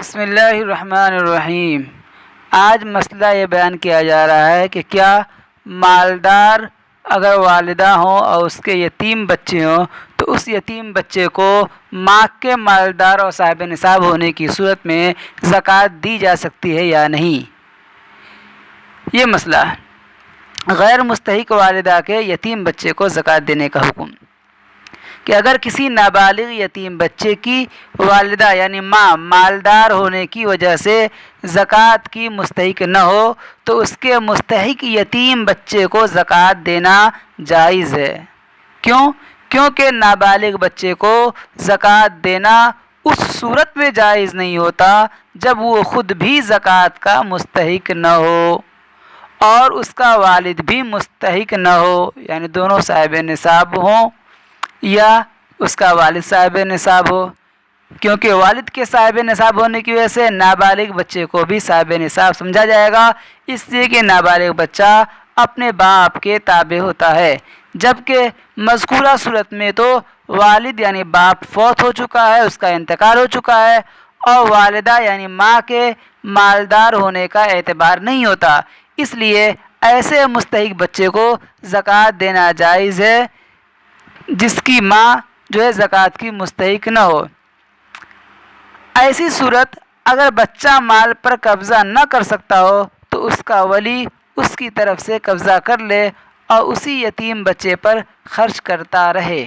بسم اللہ الرحمن الرحیم۔ آج مسئلہ یہ بیان کیا جا رہا ہے کہ کیا مالدار اگر والدہ ہوں اور اس کے یتیم بچے ہوں تو اس یتیم بچے کو ماں کے مالدار اور صاحب نصاب ہونے کی صورت میں زکوٰۃ دی جا سکتی ہے یا نہیں۔ یہ مسئلہ غیر مستحق والدہ کے یتیم بچے کو زکوٰۃ دینے کا حکم کہ اگر کسی نابالغ یتیم بچے کی والدہ یعنی ماں مالدار ہونے کی وجہ سے زکوٰۃ کی مستحق نہ ہو تو اس کے مستحق یتیم بچے کو زکوٰۃ دینا جائز ہے۔ کیونکہ نابالغ بچے کو زکوٰۃ دینا اس صورت میں جائز نہیں ہوتا جب وہ خود بھی زکوٰۃ کا مستحق نہ ہو اور اس کا والد بھی مستحق نہ ہو، یعنی دونوں صاحب نصاب ہوں یا اس کا والد صاحب نصاب ہو، کیونکہ والد کے صاحب نصاب ہونے کی وجہ سے نابالغ بچے کو بھی صاحب نصاب سمجھا جائے گا، اس لیے کہ نابالغ بچہ اپنے باپ کے تابع ہوتا ہے، جبکہ مذکورہ صورت میں تو والد یعنی باپ فوت ہو چکا ہے، اس کا انتقال ہو چکا ہے اور والدہ یعنی ماں کے مالدار ہونے کا اعتبار نہیں ہوتا، اس لیے ایسے مستحق بچے کو زکوٰۃ دینا جائز ہے جس کی ماں جو ہے زکوٰۃ کی مستحق نہ ہو۔ ایسی صورت اگر بچہ مال پر قبضہ نہ کر سکتا ہو تو اس کا ولی اس کی طرف سے قبضہ کر لے اور اسی یتیم بچے پر خرچ کرتا رہے۔